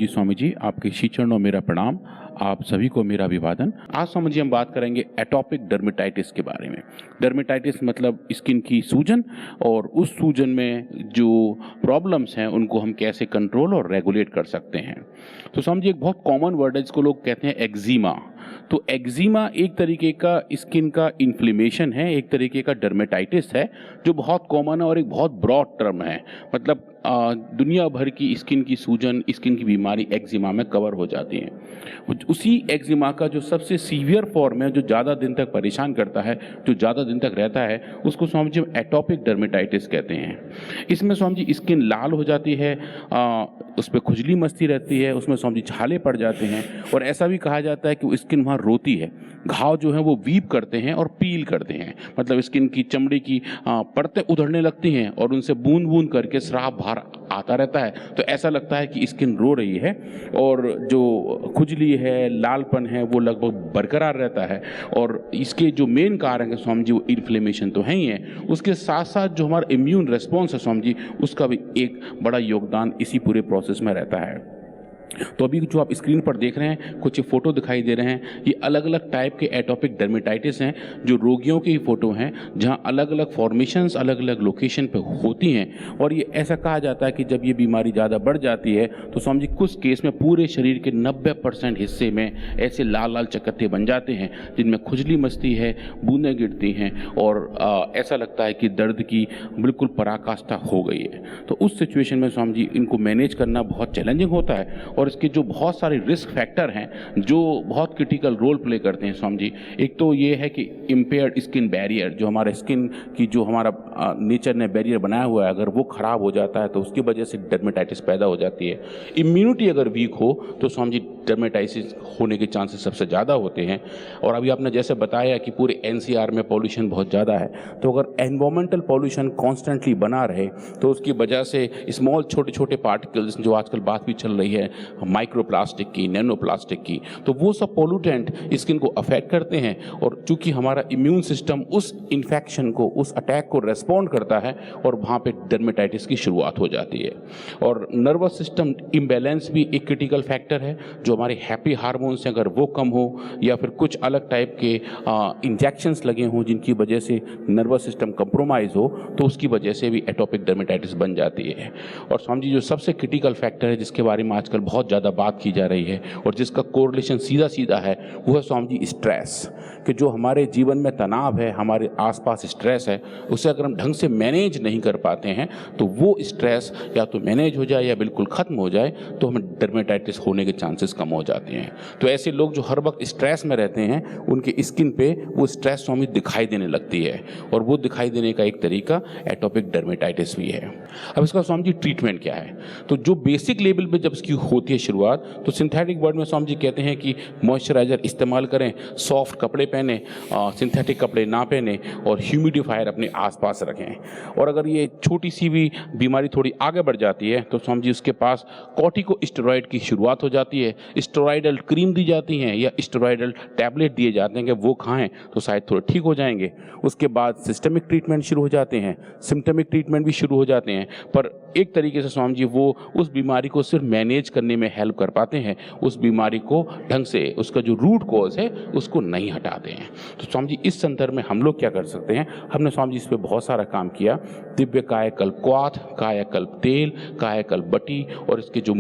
जी स्वामी जी, आपके श्री चरणों मेरा प्रणाम। आप सभी को मेरा अभिवादन। आज स्वामी जी हम बात करेंगे एटॉपिक डर्मेटाइटिस के बारे में। डर्मेटाइटिस मतलब स्किन की सूजन, और उस सूजन में जो प्रॉब्लम्स हैं उनको हम कैसे कंट्रोल और रेगुलेट कर सकते हैं। तो स्वामी जी एक बहुत कॉमन वर्ड है जिसको लोग कहते हैं एक्जिमा। तो एक्जिमा एक तरीके का स्किन का इन्फ्लेमेशन है, एक तरीके का डर्मेटाइटिस है जो बहुत कॉमन है और एक बहुत ब्रॉड टर्म है। मतलब दुनिया भर की स्किन की सूजन, स्किन की बीमारी एक्जिमा में कवर हो जाती है। उसी एक्जिमा का जो सबसे सीवियर फॉर्म है, जो ज़्यादा दिन तक परेशान करता है, जो ज़्यादा दिन तक रहता है, उसको स्वामी जी एटॉपिक डर्मेटाइटिस कहते हैं। इसमें स्वामी जी स्किन लाल हो जाती है, उस पर खुजली मचती रहती है, उसमें स्वामी जी छाले पड़ जाते हैं, और ऐसा भी कहा जाता है कि वो स्किन वहाँ रोती है। घाव जो है वो वीप करते हैं और पील करते हैं, मतलब स्किन की चमड़ी की परतें उधड़ने लगती हैं और उनसे बूंद बूंद करके स्राव बाहर आता रहता है। तो ऐसा लगता है कि स्किन रो रही है, और जो खुजली है, लालपन है, वो लगभग बरकरार रहता है। और इसके जो मेन कारण है स्वामी जी, वो इन्फ्लेमेशन तो है ही है, उसके साथ साथ जो हमारा इम्यून रिस्पॉन्स है स्वामी जी, उसका भी एक बड़ा योगदान इसी पूरे प्रोसेस में रहता है। तो अभी जो आप स्क्रीन पर देख रहे हैं, कुछ फोटो दिखाई दे रहे हैं, ये अलग अलग टाइप के एटॉपिक डर्मेटाइटिस हैं, जो रोगियों की फोटो हैं, जहां अलग अलग फॉर्मेशंस अलग अलग लोकेशन पे होती हैं। और ये ऐसा कहा जाता है कि जब ये बीमारी ज़्यादा बढ़ जाती है तो समझिए कुछ केस में पूरे शरीर के 90% हिस्से में ऐसे लाल लाल चकत्ते बन जाते हैं, जिनमें खुजली मचती है, बूंदें गिरती हैं, और ऐसा लगता है कि दर्द की बिल्कुल पराकाष्ठा हो गई है। तो उस सिचुएशन में स्वामी जी इनको मैनेज करना बहुत चैलेंजिंग होता है, और इसके जो बहुत सारे रिस्क फैक्टर हैं जो बहुत क्रिटिकल रोल प्ले करते हैं स्वामी जी। एक तो ये है कि इम्पेयर्ड स्किन बैरियर, जो हमारे स्किन की जो हमारा नेचर ने बैरियर बनाया हुआ है, अगर वो खराब हो जाता है तो उसकी वजह से डर्मेटाइटिस पैदा हो जाती है। इम्यूनिटी अगर वीक हो तो स्वामी जी डर्मेटाइटिस होने के चांसेस सबसे ज़्यादा होते हैं। और अभी आपने जैसे बताया कि पूरे एनसीआर में पॉल्यूशन बहुत ज़्यादा है, तो अगर एनवायरमेंटल पॉल्यूशन कॉन्स्टेंटली बना रहे तो उसकी वजह से स्मॉल छोटे छोटे पार्टिकल्स, जो आजकल बात भी चल रही है माइक्रो प्लास्टिक की, नैनो प्लास्टिक की, तो वो सब पोल्यूटेंट स्किन को अफेक्ट करते हैं। और चूंकि हमारा इम्यून सिस्टम उस इन्फेक्शन को, उस अटैक को रेस्पॉन्ड करता है, और वहाँ पे डर्मेटाइटिस की शुरुआत हो जाती है। और नर्वस सिस्टम इम्बैलेंस भी एक क्रिटिकल फैक्टर है। जो हमारे हैप्पी हार्मोन्स हैं, अगर वो कम हो, या फिर कुछ अलग टाइप के इंजेक्शंस लगे हों जिनकी वजह से नर्वस सिस्टम कंप्रोमाइज हो, तो उसकी वजह से भी एटॉपिक डर्मेटाइटिस बन जाती है। और स्वामी जी जो सबसे क्रिटिकल फैक्टर है, जिसके बारे में आजकल बहुत ज़्यादा बात की जा रही है और जिसका कोरिलेशन सीधा सीधा है, वो है स्वामी जी स्ट्रेस। कि जो हमारे जीवन में तनाव है, हमारे आसपास स्ट्रेस है, उसे अगर हम ढंग से मैनेज नहीं कर पाते हैं तो वो स्ट्रेस या तो मैनेज हो जाए या बिल्कुल ख़त्म हो जाए, तो हमें डर्मेटाइटिस होने के चांसेस कम हो जाते हैं। तो ऐसे लोग जो हर वक्त स्ट्रेस में रहते हैं, उनके स्किन पे वो स्ट्रेस स्वामी दिखाई देने लगती है, और वो दिखाई देने का एक तरीका एटॉपिक डर्मेटाइटिस भी है। अब इसका स्वामी जी ट्रीटमेंट क्या है? तो जो बेसिक लेवल पे जब इसकी होती है शुरुआत, तो सिंथेटिक वर्ड में स्वामी जी कहते हैं कि मॉइस्चराइजर इस्तेमाल करें, सॉफ्ट कपड़े पहने, सिंथेटिक कपड़े ना पहने, और ह्यूमिडिफायर अपने आसपास रखें। और अगर ये छोटी सी भी बीमारी थोड़ी आगे बढ़ जाती है तो स्वामी जी उसके पास कॉर्टिकोस्टेरॉइड की शुरुआत हो जाती है। स्टेरॉइडल क्रीम दी जाती हैं या स्टेरॉइडल टैबलेट दिए जाते हैं कि वो खाएं तो शायद थोड़े ठीक हो जाएंगे। उसके बाद सिस्टमिक ट्रीटमेंट शुरू हो जाते हैं, सिम्टमिक ट्रीटमेंट भी शुरू हो जाते हैं। पर एक तरीके से स्वामी जी वो उस बीमारी को सिर्फ मैनेज करने में हेल्प कर पाते हैं, उस बीमारी को ढंग से, उसका जो रूट कॉज है उसको नहीं हटाते हैं। तो स्वामी जी इस संदर्भ में हम लोग क्या कर सकते हैं? हमने स्वामी जी इस पर बहुत सारा काम किया। दिव्य कायाकल्प क्वाथ, कायाकल्प तेल, कायाकल्प बटी, और इसके जो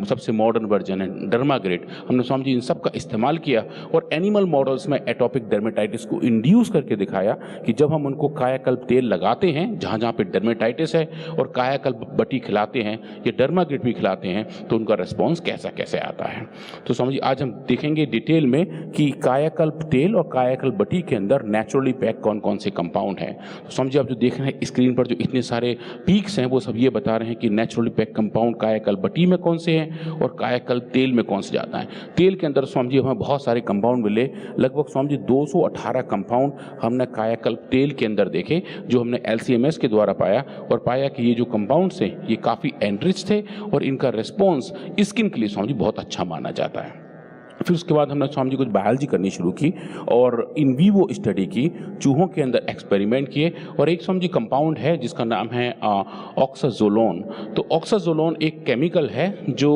सबसे मॉडर्न वर्जन है डर्माग्रेट, हमने स्वामी जी इन सब का इस्तेमाल किया, और एनिमल मॉडल्स में एटॉपिक डर्मेटाइटिस को इंड्यूस करके दिखाया कि जब हम उनको कायाकल्प तेल लगाते हैं जहाँ जहाँ पे डर्मेटाइटिस है, और कायाकल्प बटी खिलाते हैं या डर्माग्रेट भी खिलाते हैं, तो उनका रिस्पॉन्स कैसा कैसे आता है। तो समझिए आज हम देखेंगे डिटेल में कि कायाकल्प तेल और कायाकल्प बटी के अंदर नेचुरली पैक कौन कौन से कंपाउंड हैं। तो समझिए आप जो देख रहे हैं स्क्रीन पर, जो इतने सारे पीक्स हैं, वो सब ये बता रहे हैं कि नेचुरली पैक कंपाउंड कायाकल्प बटी में कौन से हैं और कायाकल्प तेल में कौन से जाता है। तेल के अंदर स्वामी जी हमें बहुत सारे कंपाउंड मिले, लगभग स्वामी जी 218 कंपाउंड हमने कायाकल्प तेल के अंदर देखे, जो हमने LCMS के द्वारा पाया, और पाया कि ये जो कंपाउंड्स हैं ये काफ़ी एनरिच थे, और इनका रिस्पॉन्स स्किन के लिए स्वामी जी बहुत अच्छा माना जाता है। फिर उसके बाद हमने स्वामी जी कुछ बायोलॉजी करनी शुरू की और इन वीवो स्टडी की, चूहों के अंदर एक्सपेरिमेंट किए। और एक स्वामी जी कंपाउंड है जिसका नाम है ऑक्साजोलोन। तो ऑक्साजोलोन एक केमिकल है जो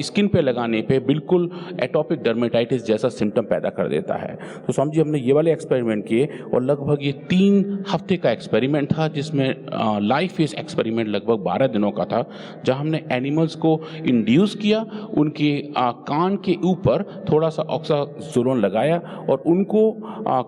स्किन पे लगाने पे बिल्कुल एटोपिक डर्मेटाइटिस जैसा सिम्टम पैदा कर देता है। तो स्वामी जी हमने ये वाले एक्सपेरिमेंट किए और लगभग ये 3 हफ्ते का एक्सपेरिमेंट था, जिसमें लाइफ फेज एक्सपेरिमेंट लगभग 12 दिनों का था, जहाँ हमने एनिमल्स को इंड्यूस किया, उनके कान के ऊपर थोड़ा सा ऑक्साजोलोन लगाया और उनको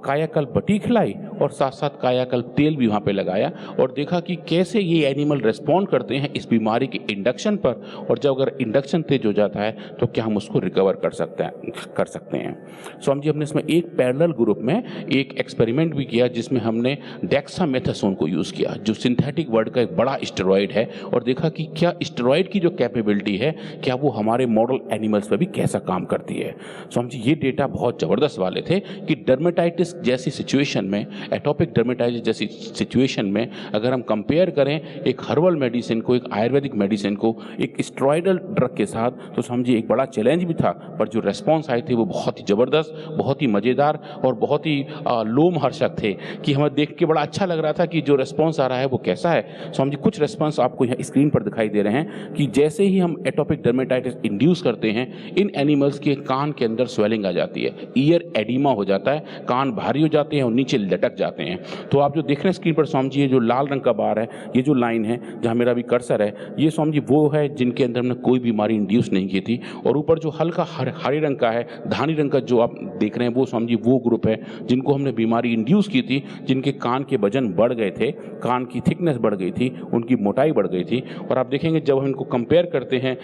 कायाकल्प बटी खिलाई और साथ साथ कायाकल्प तेल भी वहाँ पे लगाया और देखा कि कैसे ये एनिमल रेस्पॉन्ड करते हैं इस बीमारी के इंडक्शन पर, और जब अगर इंडक्शन तेज हो जाता है तो क्या हम उसको रिकवर कर सकते हैं। स्वामी जी हमने इसमें एक पैरेलल ग्रुप में एक एक्सपेरिमेंट भी किया जिसमें हमने डेक्सामेथासोन को यूज़ किया, जो सिंथेटिक वर्ड का एक बड़ा स्टेरॉइड है, और देखा कि क्या स्टेरॉइड की जो कैपेबिलिटी है क्या वो हमारे मॉडल एनिमल्स पर भी कैसा काम करती है। स्वामी जी ये डेटा बहुत ज़बरदस्त वाले थे कि डर्मेटाइटिस जैसी सिचुएशन में, एटोपिक डर्मेटाइटिस जैसी सिचुएशन में अगर हम कंपेयर करें एक हर्बल मेडिसिन को, एक आयुर्वेदिक मेडिसिन को एक स्टेरॉइडल ड्रग के साथ, तो समझिए एक बड़ा चैलेंज भी था, पर जो रेस्पॉन्स आए थे वो बहुत ही ज़बरदस्त, बहुत ही मज़ेदार और बहुत ही लोमहर्षक थे कि हमें देख के बड़ा अच्छा लग रहा था कि जो रेस्पॉन्स आ रहा है वो कैसा है। स्वामी जी कुछ रेस्पॉन्स आपको यहाँ स्क्रीन पर दिखाई दे रहे हैं कि जैसे ही हम एटोपिक डर्मेटाइटिस इंड्यूस करते हैं, इन एनिमल्स के कान के अंदर स्वेलिंग आ जाती है, ईयर एडिमा हो जाता है, कान भारी हो जाते हैं और नीचे लटक जाते हैं। तो आप जो देख रहे हैं स्क्रीन पर स्वामी जी, ये जो लाल रंग का बार है, ये जो लाइन है जहाँ मेरा भी कर्सर है, ये स्वामी जी वो है जिनके अंदर हमने कोई बीमारी इंड्यूस नहीं की थी। और ऊपर जो हल्का हरे रंग का है, धानी रंग का जो आप देख रहे हैं, वो स्वामी जी वो ग्रुप है जिनको हमने बीमारी इंड्यूस की थी, जिनके कान के वजन बढ़ गए थे, कान की थिकनेस बढ़ गई थी, उनकी मोटाई बढ़ गई थी। और आप देखेंगे जब हम इनको कंपेयर करते हैं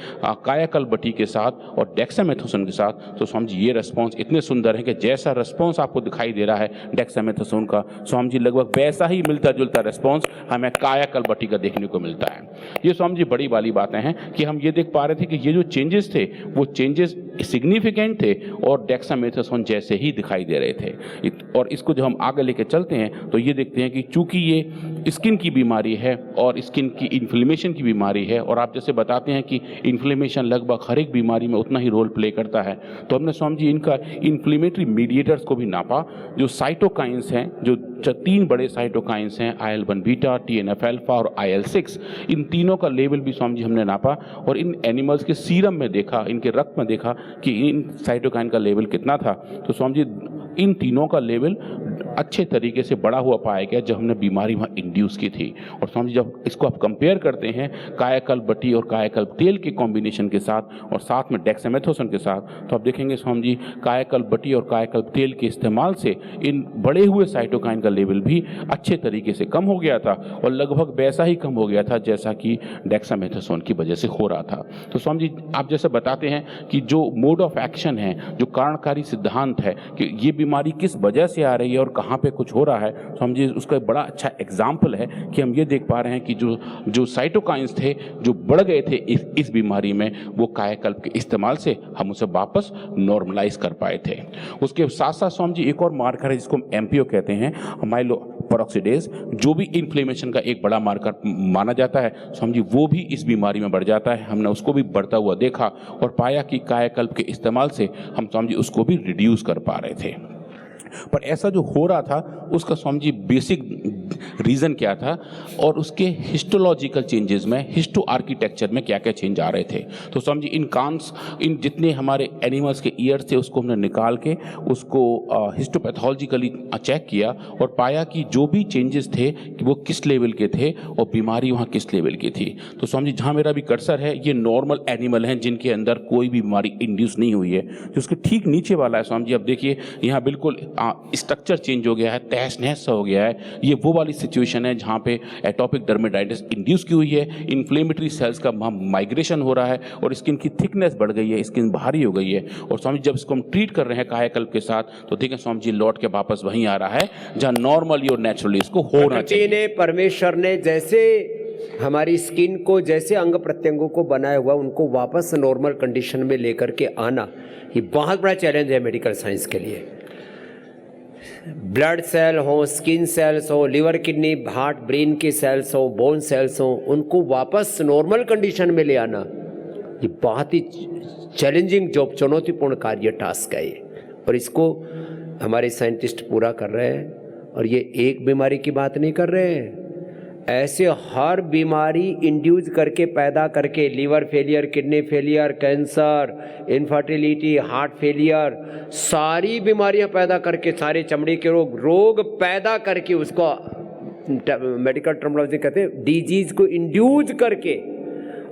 कायाकल्प बटी के साथ और डेक्सामेथासोन के साथ, तो स्वामी जी ये रेस्पॉन्स इतने सुंदर है कि जैसा रेस्पॉन्स आपको दिखाई दे रहा है डेक्सामेथासोन का, स्वामी जी लगभग वैसा ही मिलता जुलता रेस्पॉन्स हमें कायाकल्प बटी का देखने को मिलता है। ये स्वामी जी बड़ी वाली बातें हैं कि हम ये देख पा रहे थे कि ये जो चेंजेस थे वो चेंजेस सिग्निफिकेंट थे और डेक्सामेथासोन जैसे ही दिखाई दे रहे थे। और इसको जो हम आगे लेके चलते हैं तो ये देखते हैं कि चूंकि ये स्किन की बीमारी है और स्किन की इन्फ्लेमेशन की बीमारी है, और आप जैसे बताते हैं कि इन्फ्लेमेशन लगभग हर एक बीमारी में उतना ही रोल प्ले करता है, तो हमने स्वामी जी इनका इन्फ्लेमेटरी मीडिएटर्स को भी नापा, जो साइटोकाइंस हैं, जो 3 बड़े साइटोकाइंस हैं, IL-1 बीटा, TNF अल्फा और IL-6, इन तीनों का लेवल भी स्वामी जी हमने नापा और इन एनिमल्स के सीरम में देखा, इनके रक्त में देखा कि इन साइटोकाइन का लेवल कितना था। तो स्वामी जी इन तीनों का लेवल अच्छे तरीके से बढ़ा हुआ पाया गया जब हमने बीमारी वहाँ इंड्यूस की थी। और स्वामी जी जब इसको आप कंपेयर करते हैं कायाकल्प बटी और कायाकल्प तेल के कॉम्बिनेशन के साथ और साथ में डेक्सामेथासोन के साथ, तो आप देखेंगे स्वामी जी कायाकल्प बटी और कायाकल्प तेल के इस्तेमाल से इन बढ़े हुए साइटोकाइन का लेवल भी अच्छे तरीके से कम हो गया था और लगभग वैसा ही कम हो गया था जैसा कि डेक्सामेथासोन की वजह से हो रहा था। तो स्वामी जी आप जैसे बताते हैं कि जो मोड ऑफ एक्शन है, जो कारणकारी सिद्धांत है कि ये बीमारी किस वजह से आ रही है और कहाँ पे कुछ हो रहा है, समझिए उसका एक बड़ा अच्छा एग्जाम्पल है कि हम ये देख पा रहे हैं कि जो साइटोकाइंस थे जो बढ़ गए थे इस बीमारी में, वो कायाकल्प के इस्तेमाल से हम उसे वापस नॉर्मलाइज कर पाए थे। उसके साथ साथ स्वामी जी एक और मार्कर है जिसको हम MPO कहते हैं, माइलोपेरोक्सीडेज, जो भी इन्फ्लेमेशन का एक बड़ा मार्कर माना जाता है, स्वामी जी वो भी इस बीमारी में बढ़ जाता है। हमने उसको भी बढ़ता हुआ देखा और पाया कि कायाकल्प के इस्तेमाल से हम स्वामी जी उसको भी रिड्यूस कर पा रहे थे। पर ऐसा जो हो रहा था उसका स्वामी जी बेसिक रीज़न क्या था और उसके हिस्टोलॉजिकल चेंजेस में, हिस्टो आर्किटेक्चर में क्या क्या चेंज आ रहे थे। तो स्वामी जी इन जितने हमारे एनिमल्स के ईयर्स थे उसको हमने निकाल के उसको हिस्टोपैथोलॉजिकली चेक किया और पाया कि जो भी चेंजेस थे कि वो किस लेवल के थे और बीमारी वहाँ किस लेवल की थी। तो स्वामी जी जहाँ मेरा भी कर्सर है, ये नॉर्मल एनिमल हैं जिनके अंदर कोई भी बीमारी इंड्यूस नहीं हुई है। जो उसके ठीक नीचे वाला है स्वामी जी, अब देखिए यहाँ बिल्कुल स्ट्रक्चर चेंज हो गया है, तहस नहस हो गया है। ये वो वाली सिचुएशन है जहाँ पे एटोपिक डर्मेटाइटिस इंड्यूस की हुई है, इन्फ्लेमेटरी सेल्स का माइग्रेशन हो रहा है और स्किन की थिकनेस बढ़ गई है, स्किन भारी हो गई है। और स्वामी जब इसको हम ट्रीट कर रहे हैं कायाकल्प के साथ, तो देखें स्वामी जी लौट के वापस वहीं आ रहा है जहाँ नॉर्मली और नेचुरली इसको होना चाहिए। परमेश्वर ने जैसे हमारी स्किन को, जैसे अंग प्रत्यंगों को बनाया हुआ, उनको वापस नॉर्मल कंडीशन में लेकर के आना, ये बहुत बड़ा चैलेंज है मेडिकल साइंस के लिए। ब्लड सेल हो, स्किन सेल्स हो, लिवर किडनी हार्ट ब्रेन के सेल्स हो, बोन सेल्स हो, उनको वापस नॉर्मल कंडीशन में ले आना, ये बहुत ही चैलेंजिंग जॉब, चुनौतीपूर्ण कार्य टास्क है ये, और इसको हमारे साइंटिस्ट पूरा कर रहे हैं। और ये एक बीमारी की बात नहीं कर रहे हैं, ऐसे हर बीमारी इंड्यूस करके पैदा करके, liver failure, kidney failure, cancer, infertility, heart failure, सारी बीमारियां पैदा करके, सारे चमड़ी के रोग पैदा करके, उसको मेडिकल टर्मिनोलॉजी कहते हैं डिजीज को इंड्यूस करके।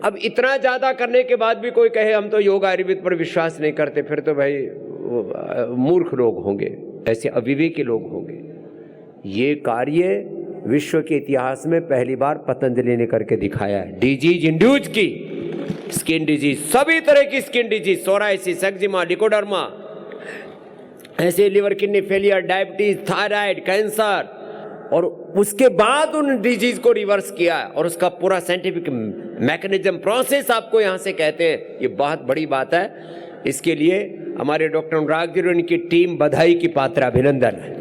अब इतना ज़्यादा करने के बाद भी कोई कहे हम तो योग आयुर्वेद पर विश्वास नहीं करते, फिर तो भाई मूर्ख लोग होंगे, ऐसे अविवेकी लोग होंगे। ये कार्य विश्व के इतिहास में पहली बार पतंजलि ने करके दिखाया है। डिजीज इंड्यूस की स्किन डिजीज, सभी तरह की skin disease, psoriasis, eczema, leucoderma, ऐसे liver kidney failure, diabetes, thyroid, cancer, और उसके बाद उन डिजीज को रिवर्स किया है, और उसका पूरा साइंटिफिक मैकेनिज्म, प्रोसेस आपको यहाँ से कहते हैं। ये बहुत बड़ी बात है। इसके लिए हमारे डॉक्टर अनुराग जी और इनकी टीम बधाई की पात्र, अभिनंदन है।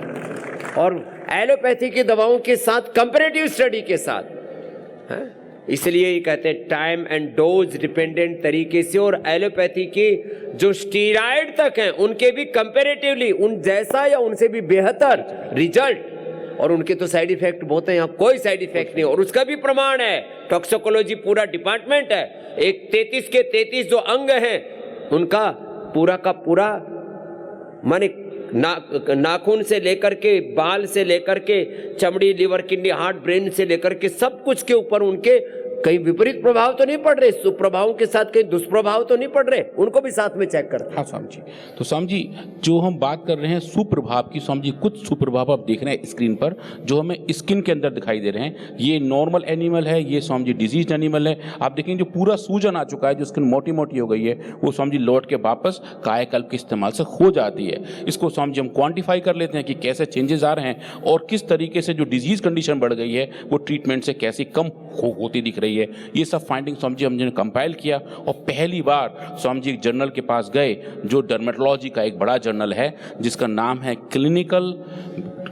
और एलोपैथी की दवाओं के साथ कंपैरेटिव स्टडी के साथ है? इसलिए ये कहते हैं टाइम एंड डोज डिपेंडेंट तरीके से, और एलोपैथी की जो स्टीरॉयड तक हैं उनके भी कंपैरेटिवली उन जैसा या उनसे भी बेहतर रिजल्ट, और उनके तो साइड इफेक्ट बहुत हैं, यहाँ कोई साइड इफेक्ट नहीं, और उसका भी प्रमाण है। टॉक्सिकोलॉजी पूरा डिपार्टमेंट है, एक 33 के 33 जो अंग हैं उनका पूरा का पूरा, माने नाखून से लेकर के, बाल से लेकर के, चमड़ी, लिवर, किडनी, हार्ट, ब्रेन से लेकर के सब कुछ के ऊपर उनके कहीं विपरीत प्रभाव तो नहीं पड़ रहे, सुप्रभावों के साथ कहीं दुष्प्रभाव तो नहीं पड़ रहे, उनको भी साथ में चेक करते हैं। हाँ स्वामी जी, तो स्वामी जी जो हम बात कर रहे हैं सुप्रभाव की, स्वामी जी कुछ सुप्रभाव आप देख रहे हैं स्क्रीन पर जो हमें स्किन के अंदर दिखाई दे रहे हैं। ये नॉर्मल एनिमल है, ये स्वामी जी डिजीज एनिमल है। आप देखेंगे जो पूरा सूजन आ चुका है, जो स्किन मोटी मोटी हो गई है, वो स्वामी जी लौट के वापस कायाकल्प के इस्तेमाल से हो जाती है। इसको स्वामी जी हम क्वान्टिफाई कर लेते हैं कि कैसे चेंजेस आ रहे हैं और किस तरीके से जो डिजीज कंडीशन बढ़ गई है वो ट्रीटमेंट से कैसे कम होती दिख रही है। ये सब फाइंडिंग स्वामी जी हमने कंपाइल किया, और पहली बार स्वामी जी एक जर्नल के पास गए जो डर्मेटोलॉजी का एक बड़ा जर्नल है जिसका नाम है clinical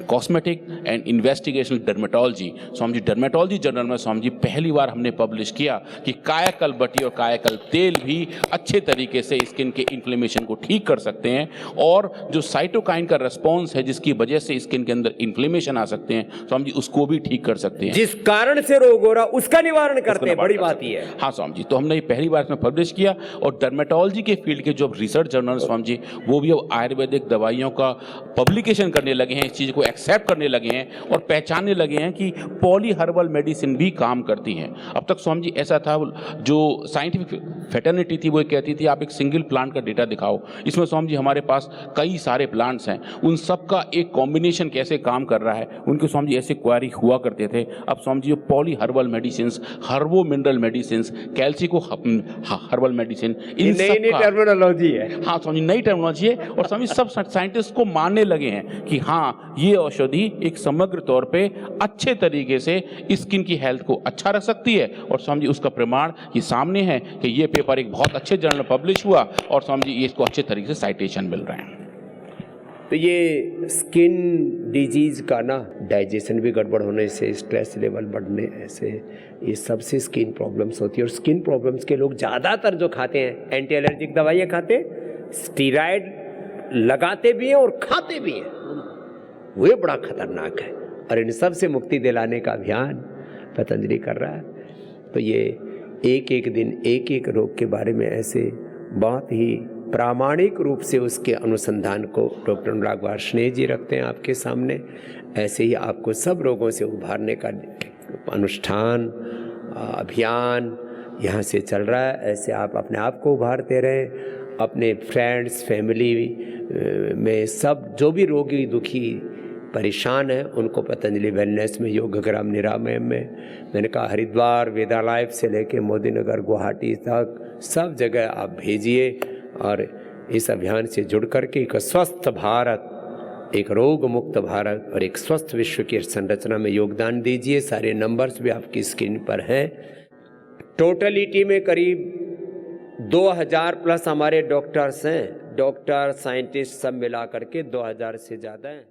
cosmetic and investigational dermatology. Swami ji dermatology journal में स्वामी जी पहली बार हमने पब्लिश किया कि कायाकल्प बटी और कायाकल्प तेल भी अच्छे तरीके से स्किन के इन्फ्लेमेशन को ठीक कर सकते हैं, और जो साइटोकाइन का रिस्पॉन्स है जिसकी वजह से स्किन के अंदर इन्फ्लेमेशन आ सकते हैं, स्वामी जी उसको भी ठीक कर सकते हैं। जिस कारण से रोग हो रहा उसका निवारण करते हैं, बड़ी बात ये है। हाँ स्वामी जी, तो हमने ये पहली बार इसमें पब्लिश किया, और डर्मेटोलॉजी के फील्ड के जो रिसर्च जर्नल स्वामी जी वो भी अब आयुर्वेदिक दवाइयों का पब्लिकेशन करने लगे हैं, इस चीज़ को एक्सेप्ट करने लगे हैं और पहचानने लगे हैं कि पॉली हर्बल मेडिसिन भी काम करती हैं। अब तक स्वामी जी ऐसा था, जो साइंटिफिक फेटर्निटी थी वो कहती थी आप एक सिंगल प्लांट का डेटा दिखाओ। इसमें स्वामी जी हमारे पास कई सारे प्लांट्स हैं, उन सब का एक कॉम्बिनेशन कैसे काम कर रहा है, उनके स्वामी जी ऐसे क्वारी हुआ करते थे। अब Swami ji poly herbal medicine, herbo mineral medicine, calcico herbal medicine, इन सब नई टर्मिनोलॉजी है। हाँ स्वामी नई टर्मिनोलॉजी है, और स्वामी सब साइंटिस्ट को मानने लगे हैं कि हाँ ये औषधि एक समग्र तौर पे अच्छे तरीके से स्किन की हेल्थ को अच्छा रख सकती है। और स्वामी जी उसका प्रमाण ये सामने है कि ये पेपर एक बहुत अच्छे जर्नल में पब्लिश हुआ, और स्वामी जी इसको अच्छे तरीके से साइटेशन मिल रहे हैं। तो ये स्किन डिजीज का ना, डाइजेशन भी गड़बड़ होने से, स्ट्रेस लेवल बढ़ने से, ये सबसे स्किन प्रॉब्लम्स होती है। और स्किन प्रॉब्लम्स के लोग ज़्यादातर जो खाते हैं एंटी एलर्जिक दवाइयाँ खाते हैं, स्टीरॉयड लगाते भी हैं और खाते भी हैं, वो बड़ा खतरनाक है। और इन सब से मुक्ति दिलाने का अभियान पतंजलि कर रहा है। तो ये एक एक दिन एक एक रोग के बारे में ऐसे बहुत ही प्रामाणिक रूप से उसके अनुसंधान को डॉक्टर अनुराग वार्ष्णेय जी रखते हैं आपके सामने। ऐसे ही आपको सब रोगों से उभारने का अनुष्ठान, अभियान यहाँ से चल रहा है। ऐसे आप अपने आप को उभारते रहें, अपने फ्रेंड्स, फैमिली में सब जो भी रोगी, दुखी, परेशान है, उनको पतंजलि वेलनेस में, योगग्राम निरामय में, मैंने कहा हरिद्वार, वेदा लाइफ से लेके मोदी नगर, गुवाहाटी तक सब जगह आप भेजिए, और इस अभियान से जुड़ करके एक स्वस्थ भारत, एक रोग मुक्त भारत और एक स्वस्थ विश्व की संरचना में योगदान दीजिए। सारे नंबर्स भी आपकी स्क्रीन पर हैं। टोटलिटी में करीब 2000 प्लस हमारे डॉक्टर्स हैं, डॉक्टर, साइंटिस्ट सब मिला करके 2000 से ज़्यादा हैं।